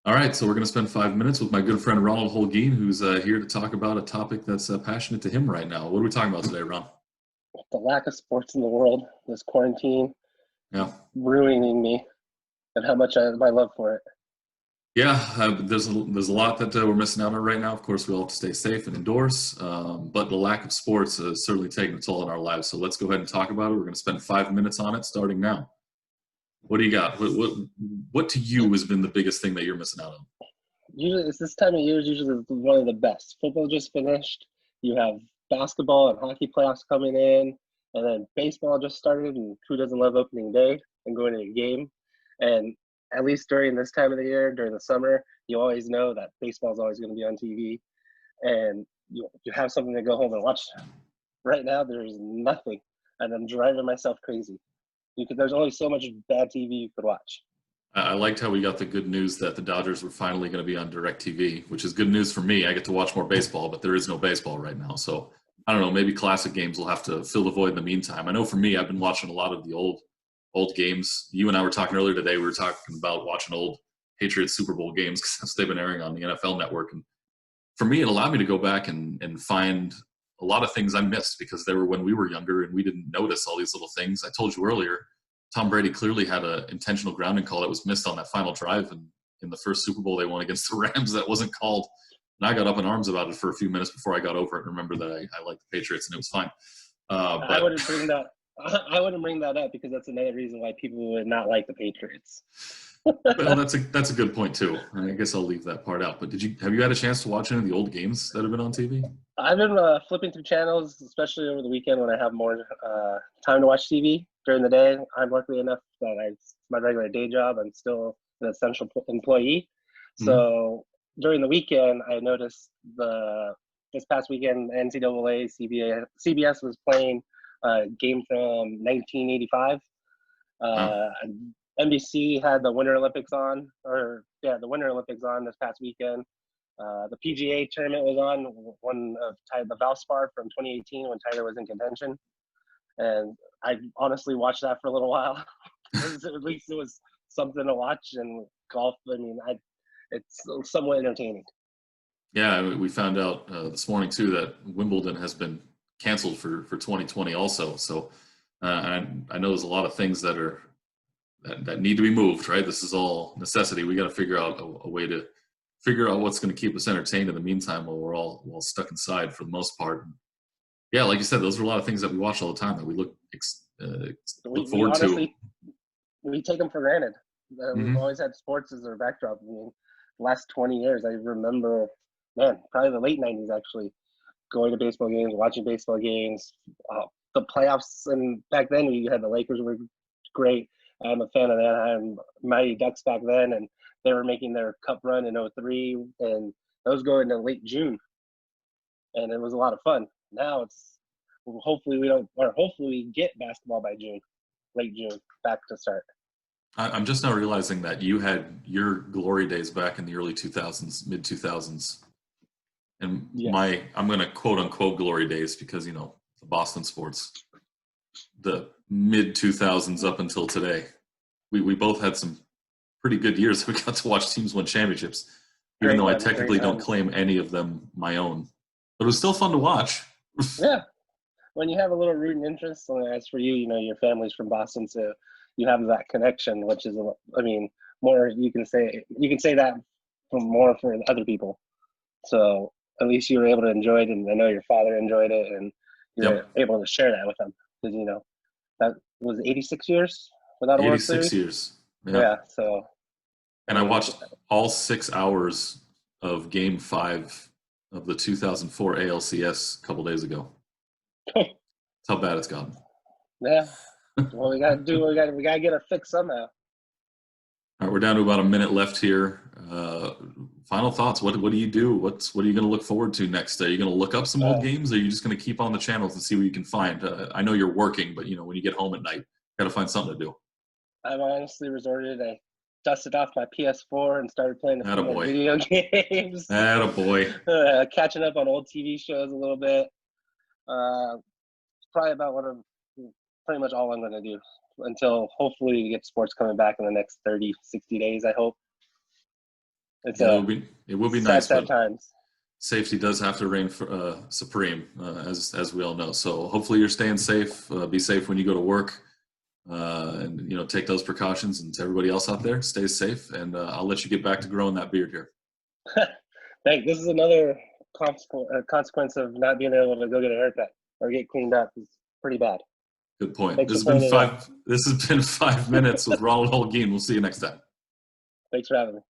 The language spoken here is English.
All right, so we're going to spend 5 minutes with my good friend Ronald Holguin, who's here to talk about a topic that's passionate to him right now. What are we talking about today, Ron? The lack of sports in the world, this quarantine, Yeah, ruining me, and how much my love for it. yeah. There's a lot that we're missing out on right now. Of course, we all have to stay safe and indoors, but the lack of sports is certainly taking a toll on our lives. So let's go ahead and talk about it. We're going to spend 5 minutes on it, starting now. What do you got? What to you has been the biggest thing that you're missing out on? Usually, it's this time of year is usually one of the best. Football just finished. You have basketball and hockey playoffs coming in, and then baseball just started. And who doesn't love opening day and going to a game? And at least during this time of the year, during the summer, you always know that baseball is always going to be on TV, and you have something to go home and watch. Right now, there's nothing, and I'm driving myself crazy. There's only so much bad TV you could watch. I liked how we got the good news that the Dodgers were finally going to be on DirecTV, which is good news for me. I get to watch more baseball, but there is no baseball right now. So I don't know. Maybe classic games will have to fill the void in the meantime. I know for me, I've been watching a lot of the old games. You and I were talking earlier today. We were talking about watching old Patriots Super Bowl games because they've been airing on the NFL Network. And for me, it allowed me to go back and find a lot of things I missed because they were when we were younger and we didn't notice all these little things. I told you earlier, Tom Brady clearly had an intentional grounding call that was missed on that final drive in the first Super Bowl they won against the Rams that wasn't called. And I got up in arms about it for a few minutes before I got over it and remembered that I liked the Patriots and it was fine. I But wouldn't bring that. I wouldn't bring that up because that's another reason why people would not like the Patriots. well, that's a good point too. I guess I'll leave that part out. But have you had a chance to watch any of the old games that have been on TV? I've been flipping through channels, especially over the weekend when I have more time to watch TV. During the day, I'm lucky enough that it's my regular day job. I'm still an essential employee. Mm-hmm. So during the weekend, I noticed this past weekend, NCAA CBS was playing a game from 1985. Wow. Uh, NBC had the Winter Olympics on, or yeah, the Winter Olympics on this past weekend. The PGA tournament was on, one of the Valspar from 2018 when Tiger was in contention, and I honestly watched that for a little while. At least it was something to watch. And golf, I mean, it's somewhat entertaining. Yeah, we found out this morning too that Wimbledon has been canceled for 2020 also. So I know there's a lot of things that need to be moved. Right, this is all necessity. We got to figure out a way to figure out what's going to keep us entertained in the meantime while we're all stuck inside for the most part. Yeah, like you said, those are a lot of things that we watch all the time that we We, look we forward to. honestly we take them for granted. We've Hmm. always had sports as our backdrop. I mean, the last 20 years, I remember, man, probably the late 90s actually, going to baseball games, watching baseball games, the playoffs. And back then, you had the Lakers were great. I'm a fan of the Anaheim Mighty Ducks back then, and they were making their cup run in '03, and those go into late June, and it was a lot of fun. Now it's hopefully we don't, or hopefully we get basketball by June, late June, back to start. I'm just now realizing that you had your glory days back in the early 2000s, mid 2000s, and Yes. I'm going to quote unquote glory days because the Boston sports, the mid 2000s up until today. We both had some pretty good years. We got to watch teams win championships, even Great though I times, great technically don't times. claim any of them my own. But it was still fun to watch. Yeah, when you have a little root and interest, and as for you, you know your family's from Boston, so you have that connection, which is, I mean, more you can say that for more for other people. So at least you were able to enjoy it, and I know your father enjoyed it, and you're Yep, able to share that with them because that was 86 years without a World 86 Series. years. Yeah, Yeah, so I and I mean, watched all 6 hours of Game Five of the 2004 ALCS a couple days ago. That's how bad it's gotten. yeah. Well, we gotta do. We gotta get our fix somehow. All right, we're down to about a minute left here. Final thoughts. What do you do? What are you going to look forward to next? Are you going to look up some old Uh, games? Or are you just going to keep on the channels and see what you can find? I know you're working, but when you get home at night, got to find something to do. I've honestly resorted. I dusted off my PS4 and started playing a few more Attaboy. video games, Attaboy. catching up on old TV shows a little bit. It's probably about what I'm pretty much all I'm going to do until hopefully we get sports coming back in the next 30, 60 days, I hope. It's Yeah, a it will be sad, nice, sad but times. safety does have to reign supreme, as we all know. So hopefully you're staying safe. Be safe when you go to work, and take those precautions. And to everybody else out there, stay safe. And I'll let you get back to growing that beard here. Thanks. This is another consequence of not being able to go get a haircut or get cleaned up. It's pretty bad. Good point. Thanks This for has been pointing it out. This has been 5 minutes with Ronald Holguin. We'll see you next time. Thanks for having me.